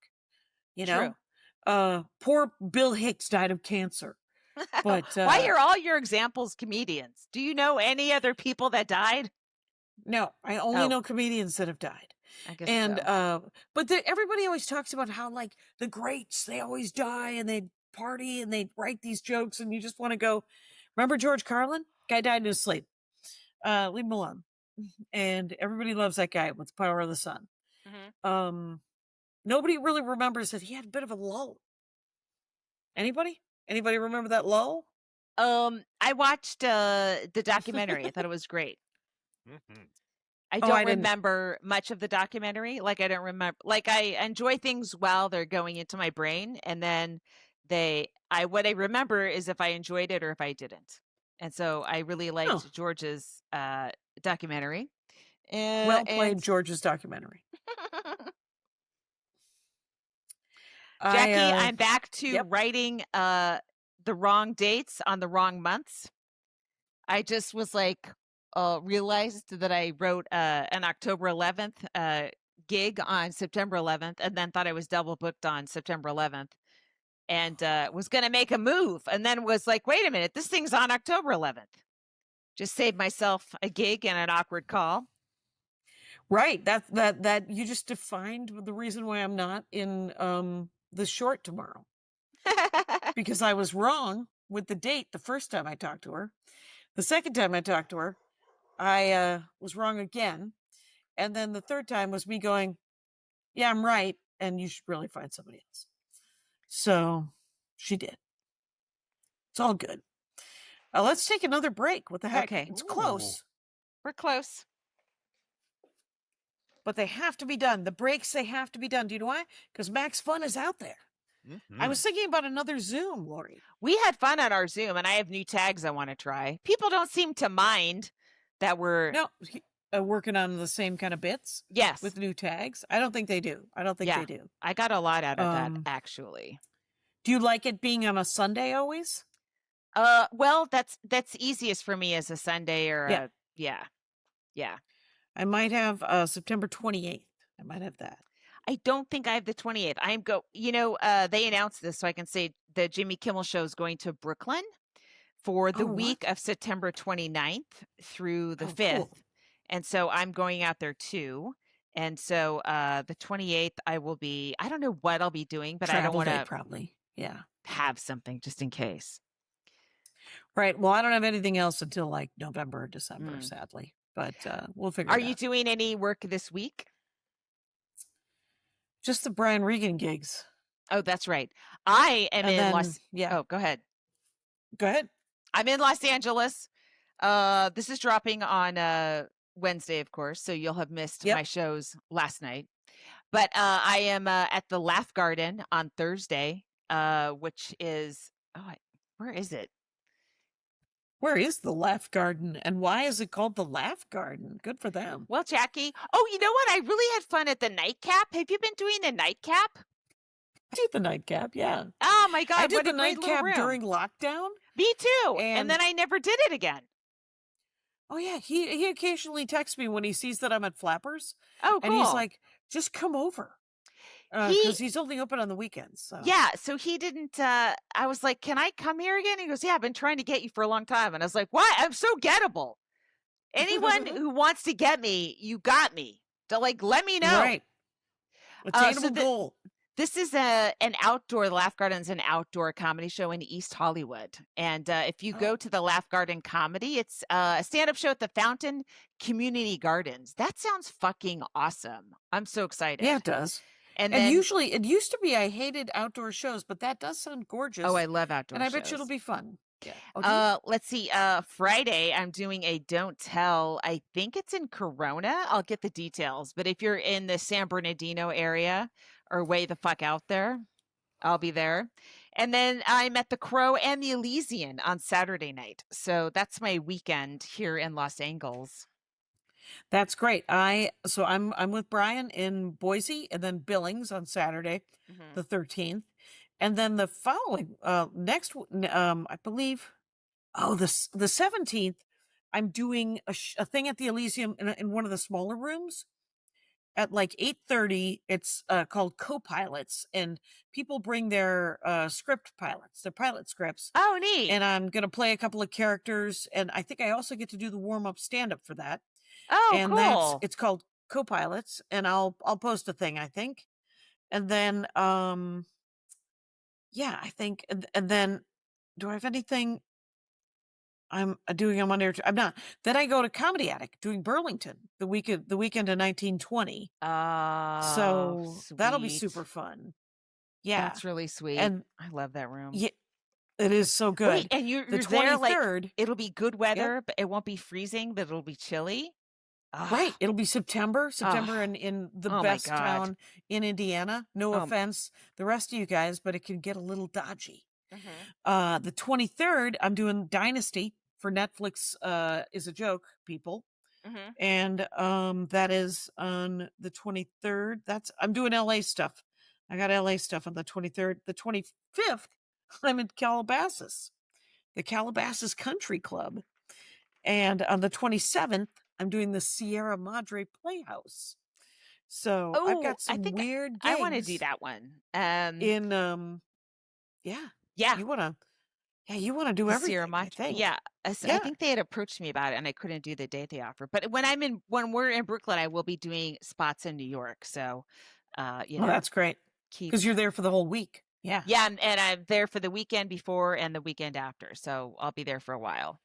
You know, poor Bill Hicks died of cancer. But why are all your examples comedians? Do you know any other people that died? No, I only know comedians that have died. I guess and so. But everybody always talks about how like the greats, they always die and they party and they write these jokes, and you just want to go, remember George Carlin? Guy died in his sleep. Leave him alone. And everybody loves that guy with the power of the sun. Mm-hmm. Nobody really remembers that he had a bit of a lull. Anybody remember that lull? I watched the documentary. I thought it was great. Mm-hmm. I don't remember much of the documentary. Like, I don't remember. Like, I enjoy things while they're going into my brain, and then what I remember is if I enjoyed it or if I didn't. And so I really liked George's documentary. Well played, George's documentary. Jackie, I'm back to writing the wrong dates on the wrong months. I just was like, realized that I wrote an October 11th gig on September 11th, and then thought I was double booked on September 11th, and was going to make a move, and then was like, wait a minute, this thing's on October 11th. Just saved myself a gig and an awkward call. Right. That you just defined the reason why I'm not in the short tomorrow. Because I was wrong with the date the first time I talked to her. The second time I talked to her, I was wrong again. And then the third time was me going, yeah, I'm right, and you should really find somebody else. So she did. It's all good. Let's take another break. What the heck? Okay. It's close. We're close. But they have to be done. The breaks, they have to be done. Do you know why? Because Max Fun is out there. Mm-hmm. I was thinking about another Zoom, Laurie. We had fun on our Zoom, and I have new tags I want to try. People don't seem to mind that we're... No, working on the same kind of bits? Yes. With new tags? I don't think they do. They do. I got a lot out of that, actually. Do you like it being on a Sunday always? Well, that's easiest for me as a Sunday or yeah. I might have September 28th. I might have that. I don't think I have the 28th. They announced this, so I can say the Jimmy Kimmel Show is going to Brooklyn for the week of September 29th through the 5th. Cool. And so I'm going out there too. And so the 28th I will be, I don't know what I'll be doing, but I don't want to probably have something just in case. Right. Well, I don't have anything else until like November or December, sadly. But we'll figure it out. Are you doing any work this week? Just the Brian Regan gigs. Oh, that's right. I am in Los... Yeah. Oh, go ahead. Go ahead. I'm in Los Angeles. This is dropping on Wednesday, of course, so you'll have missed my shows last night. But I am at the Laugh Garden on Thursday, which is... where is it? Where is the Laugh Garden, and why is it called the Laugh Garden? Good for them. Well, Jackie, you know what? I really had fun at the Nightcap. Have you been doing the Nightcap? I did the Nightcap, yeah. Oh my God, I did the Nightcap during lockdown. Me too, and then I never did it again. Oh yeah, he occasionally texts me when he sees that I'm at Flappers. Oh, cool. And he's like, "Just come over." Because he's only open on the weekends. So. Yeah, so he didn't, I was like, can I come here again? He goes, yeah, I've been trying to get you for a long time. And I was like, what? I'm so gettable. Anyone who wants to get me, you got me. So let me know. Right. Attainable goal. This is an outdoor, the Laugh Garden's an outdoor comedy show in East Hollywood. And if you go to the Laugh Garden Comedy, it's a stand-up show at the Fountain Community Gardens. That sounds fucking awesome. I'm so excited. Yeah, it does. And And then usually, it used to be I hated outdoor shows, but that does sound gorgeous. oh, I love outdoor and I shows. bet you it'll be fun. Yeah. Oh, Let's see. Friday, I'm doing a Don't Tell. I think it's in Corona. I'll get the details. But if you're in the San Bernardino area or way the fuck out there, I'll be there. And then I'm at the Crow and the Elysian on Saturday night. So that's my weekend here in Los Angeles. That's great. So I'm with Brian in Boise and then Billings on Saturday, Mhm. the 13th. And then the following next I believe the 17th I'm doing a thing at the Elysium in one of the smaller rooms at like 8:30. It's called co-pilots, and people bring their script pilots, their pilot scripts. Oh, neat. And I'm going to play a couple of characters, and I think I also get to do the warm-up stand-up for that. Oh, And cool. it's called co-pilots, and I'll post a thing, I think. And then yeah, I think and then do I have anything I'm doing on Monday? I'm not. Then I go to Comedy Attic doing Burlington the weekend of 1920. Oh, So that'll be sweet. super fun. Yeah. That's really sweet. And I love that room. yeah, it is so good. Wait, and you're the there, like, 23rd. it'll be good weather, but it won't be freezing, but it'll be chilly. Right. Ah, It'll be September in the oh my best God. town in Indiana. No Um, offense, the rest of you guys, but it can get a little dodgy. mhm. The 23rd, I'm doing Dynasty for Netflix. Is a joke, people. Mhm. And that is on the 23rd. I'm doing LA stuff. I got LA stuff on the 23rd. The 25th, I'm in Calabasas, the Calabasas Country Club. And on the 27th, I'm doing the Sierra Madre Playhouse. So I've Oh, got I some think weird gigs I want to do that one. in yeah. Yeah, You wanna do the Sierra everything, I Madre. think. Yeah, I Yeah. think they had approached me about it, and I couldn't do the date they offered. But when we're in Brooklyn, I will be doing spots in New York. So, you Oh, know, that's great. keep Because you're there for the whole week. Yeah. yeah, and I'm there for the weekend before and the weekend after. So I'll be there for a while.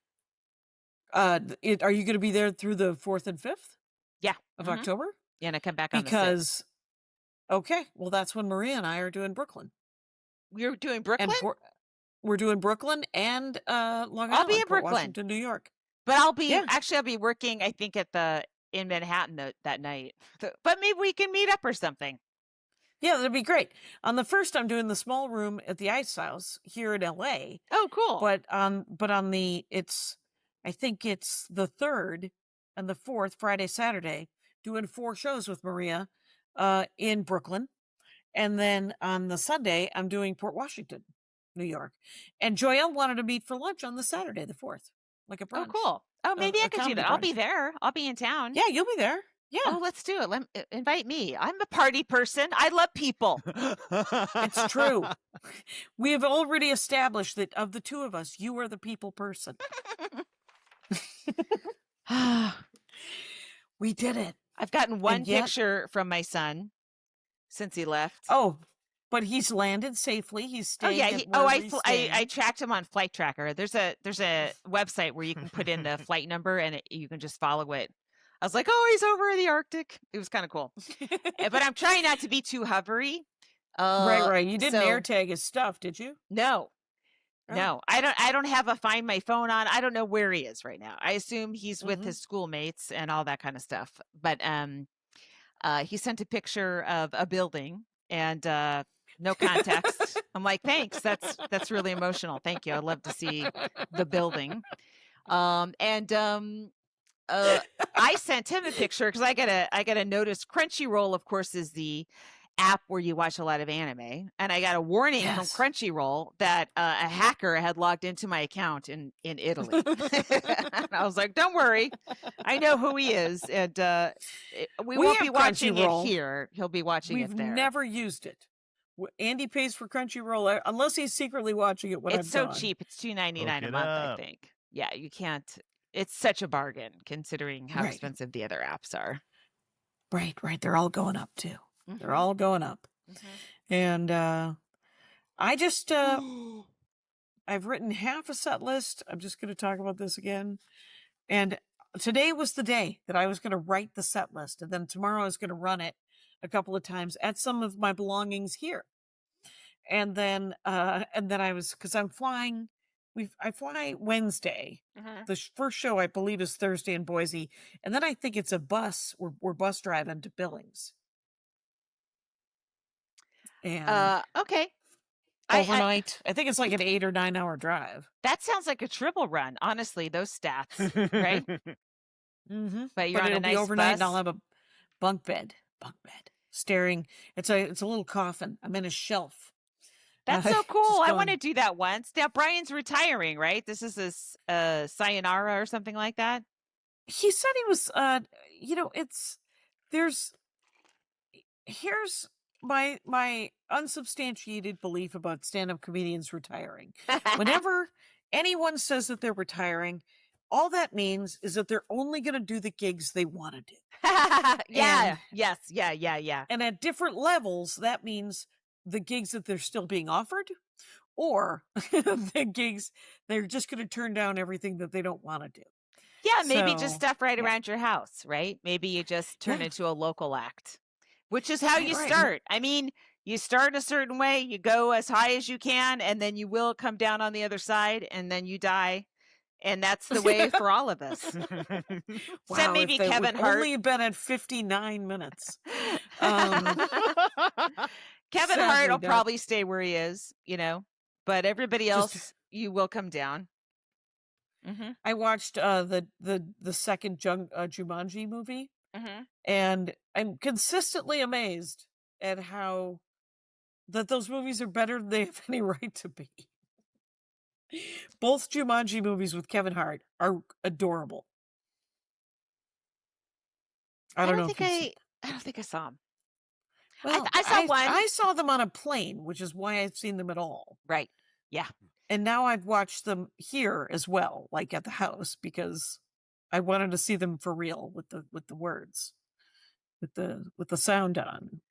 Are you going to be there through the 4th and 5th Yeah, of mhm. October? Yeah, and I come back on the 6th. Because okay, well that's when Maria and I are doing Brooklyn. We're doing Brooklyn, And we're doing Brooklyn and Long I'll be Island, in Port Brooklyn, Washington, New York. but I'll Yeah. be working. I think in Manhattan that night. But maybe we can meet up or something. Yeah, that'd be great. On the 1st, I'm doing the small room at the Ice House here in LA. Oh, cool. But on the I think it's the 3rd and the 4th, Friday, Saturday, doing 4 shows with Maria in Brooklyn. And then on the Sunday, I'm doing Port Washington, New York. And Joelle wanted to meet for lunch on the Saturday, the 4th, like a Oh, brunch. cool. Oh, maybe I could do comedy that. I'll be brunch. there. I'll be in town. Yeah, you'll be there. Yeah. Oh, let's do it. Invite me. I'm a party person. I love people. It's true. We have already established that of the two of us, you are the people person. We did it. I've gotten one And yet- picture from my son since he left. Oh, but he's landed safely. He's Oh staying. yeah. at wherever he's I staying. tracked him on Flight Tracker. There's a website where you can put in the flight number and you can just follow it. I was like, oh, he's over in the Arctic. It was kind of cool. But I'm trying not to be too hovery. Right. You didn't so- air tag his stuff, did you? No. Oh. No, I don't have a Find My Phone on. I don't know where he is right now. I assume he's with Mhm. his schoolmates and all that kind of stuff. But he sent a picture of a building and no context. I'm like, thanks. That's really emotional. Thank you. I'd love to see the building. I sent him a picture because I gotta notice Crunchyroll, of course, is the app where you watch a lot of anime, and I got a warning from Yes. Crunchyroll that a hacker had logged into my account in Italy. And I was like, don't worry, I know who he is, and we won't have be watching it Crunchyroll. here. He'll be watching We've it there. never used it. Andy pays for Crunchyroll unless he's secretly watching it when I'm It's so gone. cheap. It's $2.99 a Hook it month, I up. think. Yeah, you can't. It's such a bargain considering how Right. expensive the other apps are. Right. They're all going up too. They're Mhm. all going up. Mhm. And I just I've written half a set list. I'm just going to talk about this again. And today was the day that I was going to write the set list, and then tomorrow I was going to run it. a couple of times at some of my belongings here. And then I was, because I'm flying, I fly Wednesday. The first show I believe is Thursday in Boise, and then I think it's a bus. We're bus driving to Billings. And okay. Overnight. I think it's like an 8 or 9 hour drive. That sounds like a triple run. Honestly, those stats, right? Mm-hmm. But you're on it'll a nice be overnight, bus. and I'll have a bunk bed. Staring. It's a little coffin. I'm in a shelf. That's so cool. I want to do that once. Now Brian's retiring, right? This is a sayonara or something like that. He said he was. Here's my unsubstantiated belief about stand-up comedians retiring. Whenever anyone says that they're retiring, all that means is that they're only going to do the gigs they want to do. Yeah. And at different levels, that means the gigs that they're still being offered, or the gigs they're just going to turn down everything that they don't want to do. Yeah, maybe just stuff right around your house, right? Maybe you just turn into a local act, which is how you start. I mean, you start a certain way, you go as high as you can, and then you will come down on the other side, and then you die. And that's the way for all of us. Except maybe Kevin Hart. Only been at 59 minutes. Kevin Hart will probably stay where he is, but everybody else, you will come down. I watched the second Jumanji movie, and I'm consistently amazed at how that those movies are better than they have any right to be. Both Jumanji movies with Kevin Hart are adorable. I don't think I saw them. Well, I saw one. I saw them on a plane, which is why I've seen them at all. Right. Yeah. And now I've watched them here as well, like at the house, because I wanted to see them for real with the words, with the sound on.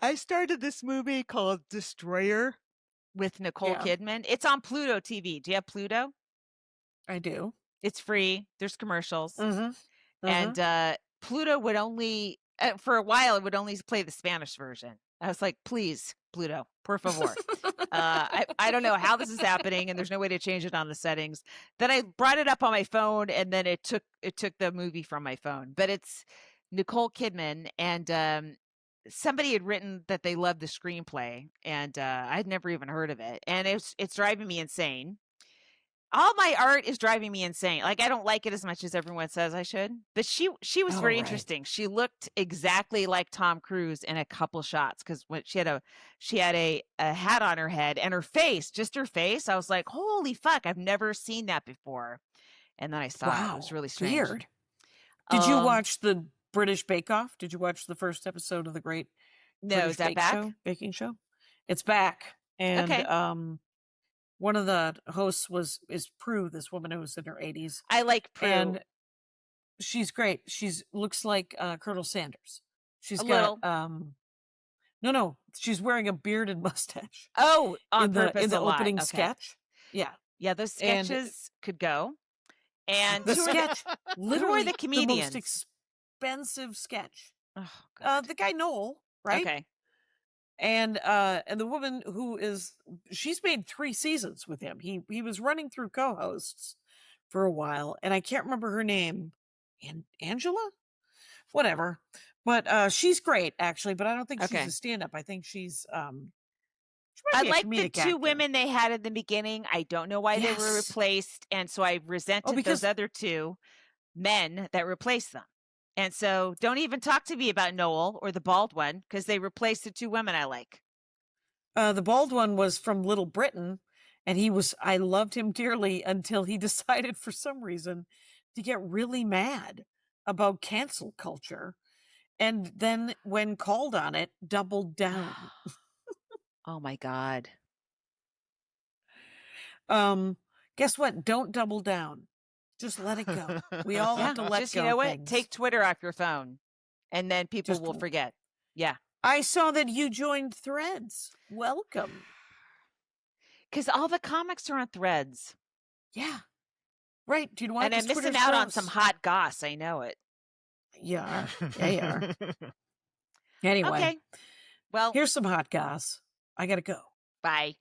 I started this movie called Destroyer with Nicole Kidman. It's on Pluto TV. Do you have Pluto? I do. It's free. There's commercials. And Pluto would only, for a while, it would only play the Spanish version. I was like, please, Pluto, por favor. I don't know how this is happening, and there's no way to change it on the settings. Then I brought it up on my phone, and then it took the movie from my phone. But it's Nicole Kidman, and somebody had written that they loved the screenplay, and I'd never even heard of it, and it's driving me insane. All my art is driving me insane. Like, I don't like it as much as everyone says I should. But she was very interesting. She looked exactly like Tom Cruise in a couple shots, because when she had a hat on her head, and her face, just her face. I was like, holy fuck, I've never seen that before. And then I saw it. It was really strange. Weird. Did you watch the British Bake Off? Did you watch the first episode of the Great British is that back? Baking show? It's back. And one of the hosts is Prue, this woman who was in her 80s. I like Prue. And she's great. She's looks like Colonel Sanders. She's got no, she's wearing a beard and mustache. Oh, on in purpose the a opening lot. sketch. Yeah, those sketches could go. And the sketch, literally the comedians? The most expensive sketch. Oh, God. The guy Noel, right? Okay. And the woman she's made 3 seasons with him. He was running through co-hosts for a while, and I can't remember her name. Angela? Whatever. But she's great, actually, but I don't think she's a stand-up. I think she's I like the 2 women they had in the beginning. I don't know why they were replaced, and so I resented those other 2 men that replaced them. And so don't even talk to me about Noel or the bald one, because they replaced the 2 women I like. The bald one was from Little Britain, and I loved him dearly until he decided for some reason to get really mad about cancel culture. And then when called on it, doubled down. Oh my God. Guess what? Don't double down. Just let it go. We all have to let go. You know what? Things. Take Twitter off your phone, and then people will forget. Yeah. I saw that you joined Threads. Welcome. Because all the comics are on Threads. Yeah. Right. Do you want? And I'm missing out on some hot goss. I know it. Yeah. Yeah, you are. Anyway, Okay. Well, here's some hot goss. I gotta go. bye.